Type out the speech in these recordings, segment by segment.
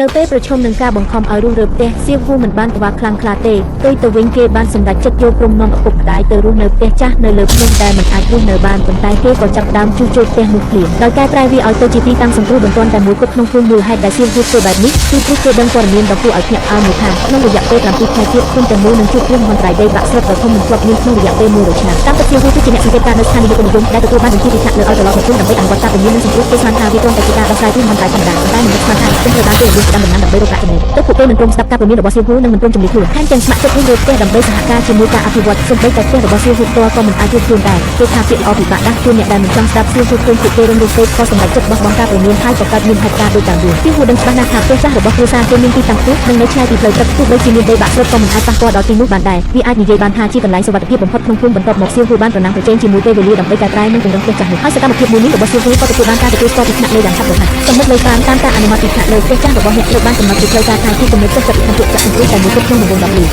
នៅពេលប្រឈមនឹងការបង្ខំឲ្យរុះរើផ្ទះសៀវភូមិនបានក្បាលខ្លាំងក្លាទេផ្ទុយទៅវិញគេបានសម្រេចចិត្តយកព្រំនាំឪពុកម្ដាយទៅរស់នៅផ្ទះចាស់នៅលើភ្នំដែលមិនអាចរស់នៅបានប៉ុន្តែគេក៏ចាប់ផ្ដើមជួសជុលផ្ទះនោះភ្លាមដោយកែប្រែវាឲ្យទៅជាទីតាំងសង្គ្រោះបន្ទាន់តែមួយគត់ក្នុងភូមិមូលហេតុដែលសៀវភូធ្វើបែបនេះគឺព្រោះគេដឹងព័ត៌មានដ៏គួរឲ្យភ្ញាក់ផ្អើលមួយថាក្នុងរយៈពេល7 ខែទៀតភូមិទាំងមូលនឹងជួបគ្រោះមហន្តរាយដីបាក់ស្រុតដ៏ធំមិនធ្លាប់មានក្នុងរយៈពេល100 ឆ្នាំតាមពិតសៀវភូគឺជាអ្នកសង្កេតការណ៍នៅស្ថានីយ៍និយមដែលទទួលបានបញ្ជាពីថ្នាក់លើឲ្យត្រឡប់មកភូមិដើម្បីអនុវត្តការពលាននិងសង្គ្រោះគេស្មានថាវាគ្រាន់តែជាការដោះស្រាយគ្រោះមហន្តរាយធម្មតាតែមិននឹកស្មានថាជនត្រូវបានគេលួចតាមដំណាំដើម្បីរកប្រាក់ចំណេញទើបពួកគេមិនព្រមស្ដាប់ការពលានរបស់សៀវភូនិងមិនព្រមជំនឿខ្លួនថែមទាំងស្ម័គ្រចិត្តរុះរើផ្ទះដើម្បីសហការជាមួយការអភិវឌ្ឍសូម្បីតែផ្ទះរបស់សៀវភូផ្ទាល់ក៏មិនអាចរួចខ្លួនដែរគេថាពាក្យល្អពិបាកណាស់ជួនអ្នកដែលមិនចង់ស្ដាប់សៀវភូឃើញពួកគេរំលោភពេកក៏សម្រេចចិត្តបោះបង់ការពលានហើយក៏កើតមានហេតុការណ៍ដូចតាមនេះសៀវភូដឹងច្បាស់ណាស់ថាផ្ទះចាស់របស់គ្រួសារគេមានទីតាំងខ្ពស់និងនៅឆ្ងាយពីផ្លូវទឹកទោះបីជាមានដីបាក់ស្រុតក៏មិនអាចប៉ះពាល់ដល់ទីនោះបានដែរវាអាចនិយាយបានថាជាកន្លែងសុវត្ថិភាពបំផុតក្នុងភូមិបន្ទាប់មកសៀវភូបានប្រណាំងប្រជែងជាមួយពេលវេលាដើម្បីកែប្រែនិងពង្រឹងផ្ទះចាស់នេះហើយសកម្មភាពមួយនេះរបស់សៀវភូក៏ទទួលបានការទទួលស្គាល់ពីថ្នាក់លើយ៉ាងឆាប់រហ័សចំណុចលើតាមការអនុម័តពីថ្នាក់លើផ្ទះចាស់របស់អ្នកត្រូវបានកំណត់ពីផ្លូវការថាទីកំណត់ចុះចិត្តក្នុងចាក់សង្គ្រោះតែមួយគត់ក្នុងដំបូង10លាន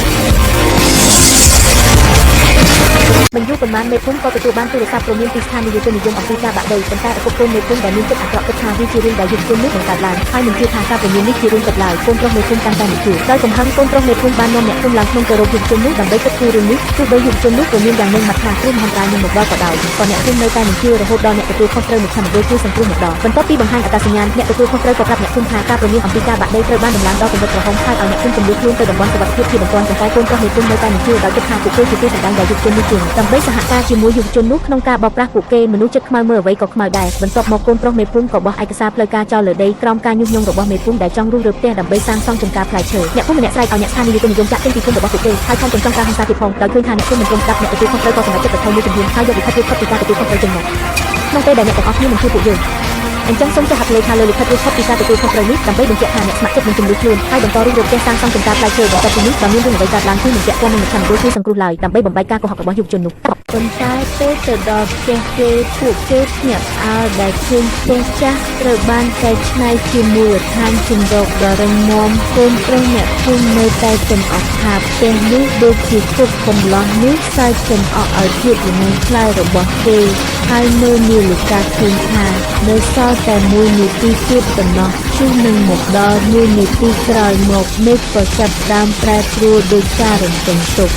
មិនយូរប៉ុន្មានមេភូមិក៏ទទួលបានទូរស័ព្ទព្រមានពីស្ថានីយជននិយមអំពីការបាក់ដីប៉ុន្តែឪពុកកូនមេភូមិដែលមានចិត្តអាក្រក់គិតថាវាជារឿងដែលយុវជននោះបង្កើតឡើងហើយមិនជឿថាការព្រមាននេះជារឿងពិតឡើយកូនប្រុសមេភូមិកាន់តែមិនជឿដោយកំហឹងកូនប្រុសមេភូមិបាននាំអ្នកភូមិឡើងក្នុងទៅរកយុវជននោះដើម្បីគិតគូររឿងនេះទោះបីយុវជននោះក៏មានយ៉ាងនឹងមកថាគ្រោះមហន្តរាយនឹងមកដល់ក៏ដោយក៏អ្នកភូមិនៅតែមិនជឿរហូតដល់អ្នកទទួលខុសត្រូវនៅខណ្ឌនគរជួយសង្គ្រោះមកដល់បន្ទាប់ពីបង្ហាញអត្តសញ្ញាណអ្នកទទួលខុសត្រូវក៏ប្រាប់អ្នកភូមិថាការព្រមានអំពីការបាក់ដីត្រូវបានដំឡើងដល់កម្រិតក្រហមហើយឲ្យអ្នកភូមិទម្លាក់ខ្លួនទៅតំបន់សុវត្ថិភាពជាបន្ទាន់ប៉ុន្តែកូនប្រុសមេភូមិនៅតែមិនជឿដោយគិតថាពួកគេជាទីសម្ដែងដែលយុវជននេះជាដើម្បីសហការជាមួយយុវជននោះក្នុងការបោកប្រាស់ពួកគេមនុស្សចិត្តខ្មៅមើលអ្វីក៏ខ្មៅដែរបន្ទាប់មកកូនប្រុសមេភូមិក៏បោះឯកសារផ្លូវការចោលលើដីក្រោមការញុះញង់របស់មេភូមិដែលចង់រុះរើផ្ទះដើម្បីសាងសង់ចំការផ្លែឈើអ្នកភូមិម្នាក់ស្រែកឲ្យអ្នកស្ថានីយជននិយមចាក់ចេញពីភូមិរបស់ពួកគេហើយខំទាំងចង់ការហិង្សាទៀតផងដោយឃើញថាអ្នកភូមិមិនព្រមស្ដាប់អ្នកទទួលខុសត្រូវក៏សម្រេចចិត្តបន្ថយមួយជំហានហើយយកលិខិតរៀបខុសពីការទទួលខុសត្រូវចេញមកក្នុងពេលដែលអ្នកទាំងអស់គ្នាមិនជឿពួកយើងអញ្ចឹងសូមចុះហត្ថលេខាលើលិខិតរៀបខុសពីការទទួលខុសត្រូវនេះដើម្បីបញ្ជាក់ថាអ្នកស្ម័គ្រចិត្តនឹងជំនួសខ្លួនហើយបន្តរុះរើផ្ទះសាងសង់ចំការផ្លែឈើបន្ទាប់ពីនេះបើមានរឿងអ្វីកើតឡើងគឺមិនពាក់ព័ន្ធនឹងមជ្ឈមណ្ឌលជួយសង្គ្រោះឡើយដើម្បីបំបែកការកុហករបស់យុវជននោះប៉ុន្តែពេលទៅដល់ផ្ទះគេពួកគេភ្ញាក់ផ្អើលដែលឃើញផ្ទះចាស់ត្រូវបានកែច្នៃជាមូលដ្ឋានជម្រកដ៏រឹងមាំកូនប្រុសអ្នកភូមិនៅតែចំអកថាផ្ទះនេះដូចជាគុកកំឡោះនេះសើចចំអកឲ្យភាពល្ងងខ្លៅរបស់គេហើយនៅនាឡិកាឃើញថានៅសល់តែ1នាទីទៀតប៉ុណ្ណោះជុះនឹងមកដល់1នាទីក្រោយមកមេឃក៏ចាប់ផ្ដើមប្រែប្រួលដោយសាររំពឹងទុក